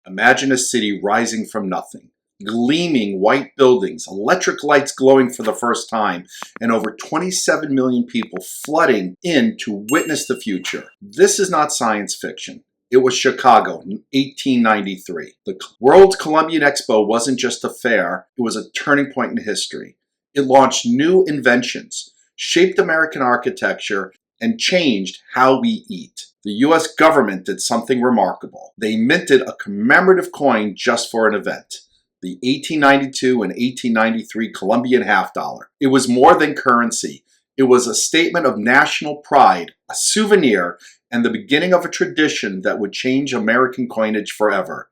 Imagine a city rising from nothing. Gleaming white buildings, electric lights glowing for the first time, and over 27 million people flooding in to witness the future. This is not science fiction. It was Chicago in 1893. The World's Columbian Expo wasn't just a fair, it was a turning point in history. It launched new inventions, shaped American architecture, and changed how we eat. The US government did something remarkable. They minted a commemorative coin just for an event. The 1892 and 1893 Columbian Half Dollar. It was more than currency. It was a statement of national pride, a souvenir, and the beginning of a tradition that would change American coinage forever.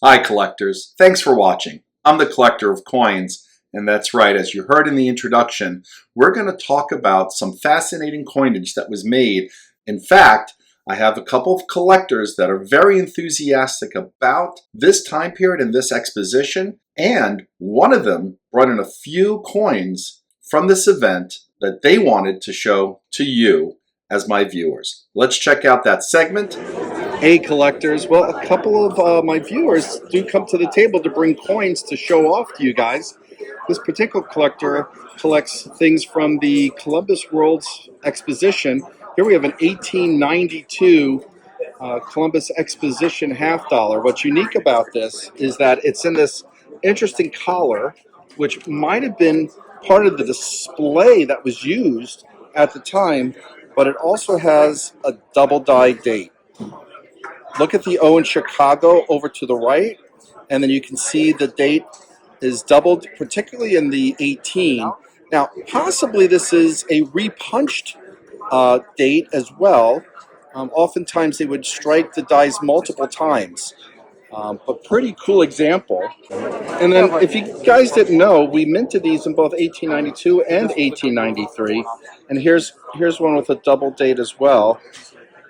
Hi collectors, thanks for watching. I'm the collector of coins, and that's right, as you heard in the introduction, we're going to talk about some fascinating coinage that was made. In fact, I have a couple of collectors that are very enthusiastic about this time period and this exposition, and one of them brought in a few coins from this event that they wanted to show to you as my viewers. Let's check out that segment. Hey collectors, well, a couple of my viewers do come to the table to bring coins to show off to you guys. This particular collector collects things from the Columbus World's Exposition. Here we have an 1892 Columbus Exposition half dollar. What's unique about this is that it's in this interesting collar, which might have been part of the display that was used at the time, but it also has a double die date. Look at the O in Chicago over to the right, and then you can see the date is doubled, particularly in the 18. Now, possibly this is a repunched date as well. Oftentimes they would strike the dies multiple times, but pretty cool example. And then if you guys didn't know, we minted these in both 1892 and 1893, and here's one with a double date as well.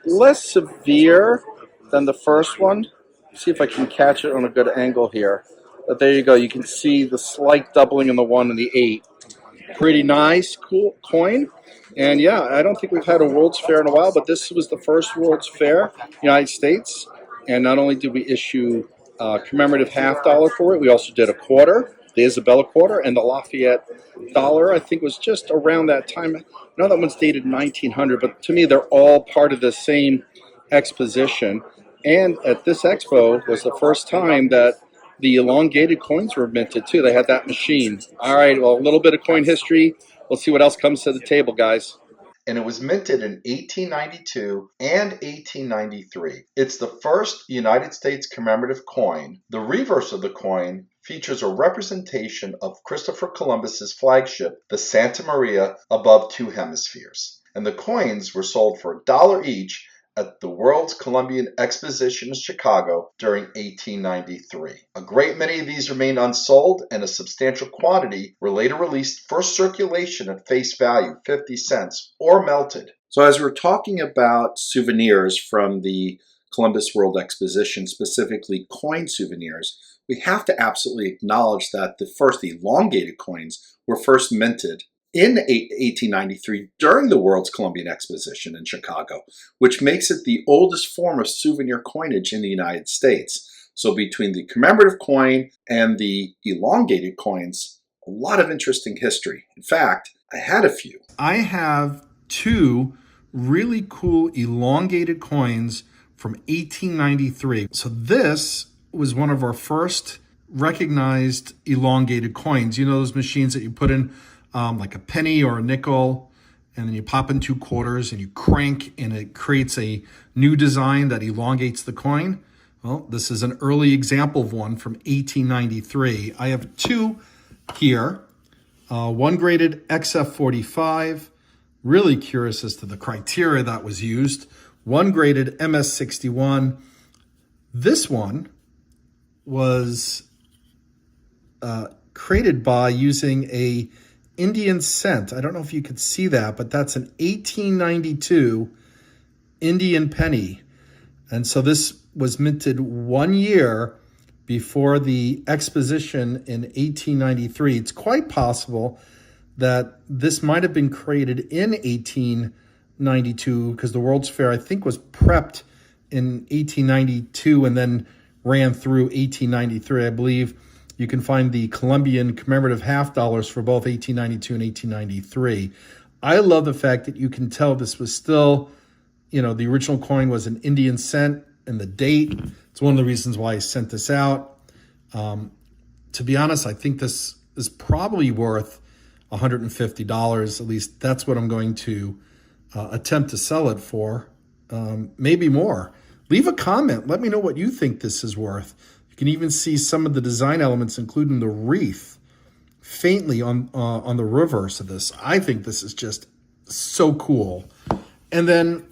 Less severe than the first one. See if I can catch it on a good angle here. But there you go, you can see the slight doubling in the 1 and the 8. Pretty nice, cool coin. And yeah, I don't think we've had a World's Fair in a while, but this was the first World's Fair, United States. And not only did we issue a commemorative half dollar for it, we also did a quarter, the Isabella Quarter, and the Lafayette dollar, I think was just around that time. I know that one's dated 1900, but to me, they're all part of the same exposition. And at this expo was the first time that the elongated coins were minted too. They had that machine. All right, well, a little bit of coin history. We'll see what else comes to the table, guys. And it was minted in 1892 and 1893. It's the first United States commemorative coin. The reverse of the coin features a representation of Christopher Columbus's flagship, the Santa Maria, above two hemispheres. And the coins were sold for $1 each at the World's Columbian Exposition in Chicago during 1893. A great many of these remain unsold, and a substantial quantity were later released for circulation at face value, 50 cents, or melted. So as we're talking about souvenirs from the Columbus World Exposition, specifically coin souvenirs, we have to absolutely acknowledge that the first elongated coins were first minted in 1893 during the World's Columbian Exposition in Chicago, which makes it the oldest form of souvenir coinage in the United States. So between the commemorative coin and the elongated coins, a lot of interesting history. In fact, I had a few. I have two really cool elongated coins from 1893. So this was one of our first recognized elongated coins. You know those machines that you put in like a penny or a nickel, and then you pop in 2 quarters and you crank and it creates a new design that elongates the coin? Well, this is an early example of one from 1893. I have 2 here. One graded XF45, really curious as to the criteria that was used. One graded MS61. This one was created by using a Indian cent. I don't know if you could see that, but that's an 1892 Indian penny. And so this was minted 1 year before the exposition in 1893. It's quite possible that this might have been created in 1892 because the World's Fair, I think, was prepped in 1892 and then ran through 1893. I believe you can find the Columbian commemorative half dollars for both 1892 and 1893. I love the fact that you can tell this was still, the original coin was an Indian cent and the date. It's one of the reasons why I sent this out. To be honest, I think this is probably worth $150. At least that's what I'm going to attempt to sell it for. Maybe more. Leave a comment. Let me know what you think this is worth. You can even see some of the design elements, including the wreath, faintly on the reverse of this. I think this is just so cool. And then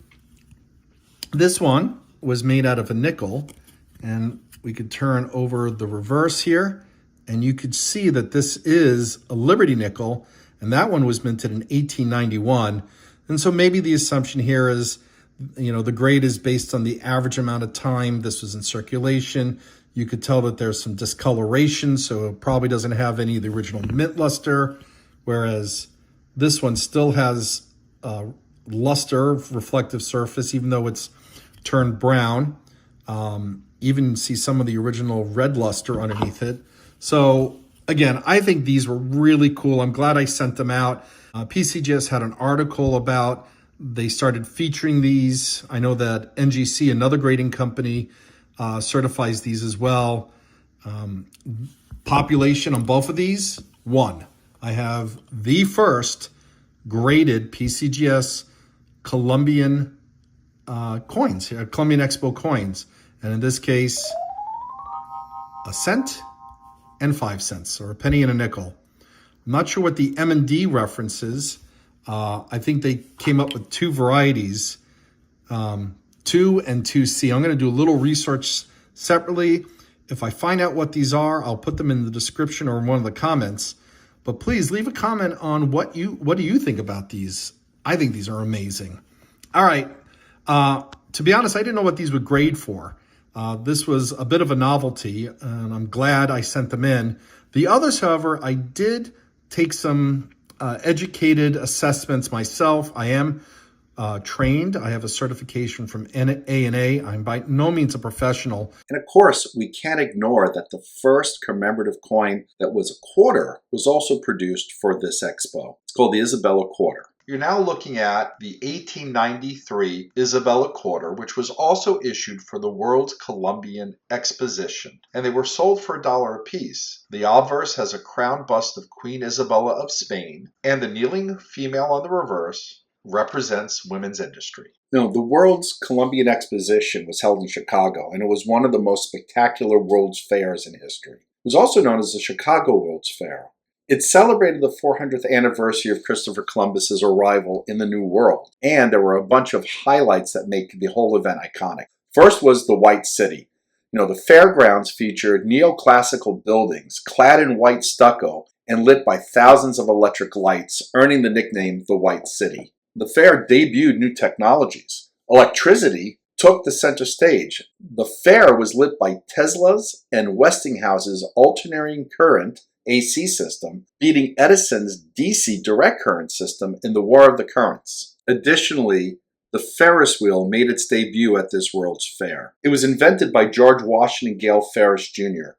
this one was made out of a nickel, and we could turn over the reverse here, and you could see that this is a Liberty nickel, and that one was minted in 1891. And so maybe the assumption here is, the grade is based on the average amount of time this was in circulation. You could tell that there's some discoloration, so it probably doesn't have any of the original mint luster, whereas this one still has luster, reflective surface, even though it's turned brown. Even see some of the original red luster underneath it. So again, I think these were really cool. I'm glad I sent them out. PCGS had an article about they started featuring these. I know that NGC, another grading company, certifies these as well. Population on both of these, 1. I have the first graded PCGS Columbian coins, Columbian Expo coins. And in this case, a cent and 5 cents, or a penny and a nickel. I'm not sure what the M&D reference is. I think they came up with 2 varieties, 2 and 2C. I'm going to do a little research separately. If I find out what these are, I'll put them in the description or in one of the comments. But please leave a comment on what do you think about these. I think these are amazing. All right. To be honest, I didn't know what these would grade for. This was a bit of a novelty, and I'm glad I sent them in. The others, however, I did take some educated assessments myself. I am trained. I have a certification from ANA. I'm by no means a professional. And of course, we can't ignore that the first commemorative coin that was a quarter was also produced for this expo. It's called the Isabella Quarter. You're now looking at the 1893 Isabella Quarter, which was also issued for the World's Columbian Exposition, and they were sold for $1 a piece. The obverse has a crown bust of Queen Isabella of Spain, and the kneeling female on the reverse represents women's industry. Now, the World's Columbian Exposition was held in Chicago, and it was one of the most spectacular World's Fairs in history. It was also known as the Chicago World's Fair. It celebrated the 400th anniversary of Christopher Columbus's arrival in the New World, and there were a bunch of highlights that make the whole event iconic. First was the White City. The fairgrounds featured neoclassical buildings clad in white stucco and lit by thousands of electric lights, earning the nickname the White City. The fair debuted new technologies. Electricity took the center stage. The fair was lit by Tesla's and Westinghouse's alternating current AC system, beating Edison's DC direct current system in the War of the Currents. Additionally, the Ferris wheel made its debut at this World's Fair. It was invented by George Washington Gale Ferris Jr.,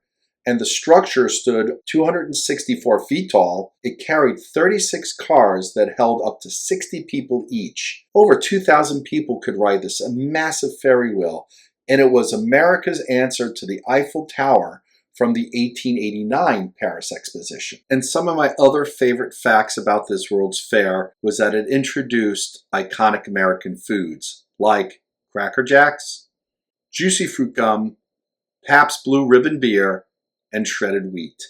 and the structure stood 264 feet tall. It carried 36 cars that held up to 60 people each. Over 2,000 people could ride this massive ferry wheel, and it was America's answer to the Eiffel Tower from the 1889 Paris Exposition. And some of my other favorite facts about this World's Fair was that it introduced iconic American foods like Cracker Jacks, Juicy Fruit Gum, Pabst Blue Ribbon Beer, and shredded wheat.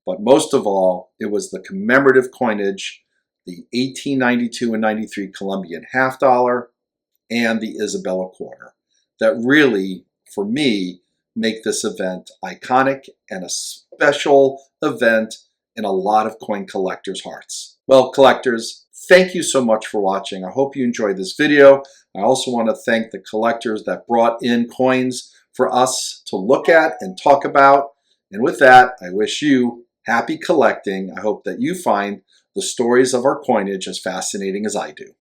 But most of all, it was the commemorative coinage, the 1892 and 93 Columbian Half Dollar, and the Isabella Quarter, that really, for me, make this event iconic and a special event in a lot of coin collectors' hearts. Well, collectors, thank you so much for watching. I hope you enjoyed this video. I also want to thank the collectors that brought in coins for us to look at and talk about. And with that, I wish you happy collecting. I hope that you find the the stories of our coinage as fascinating as I do.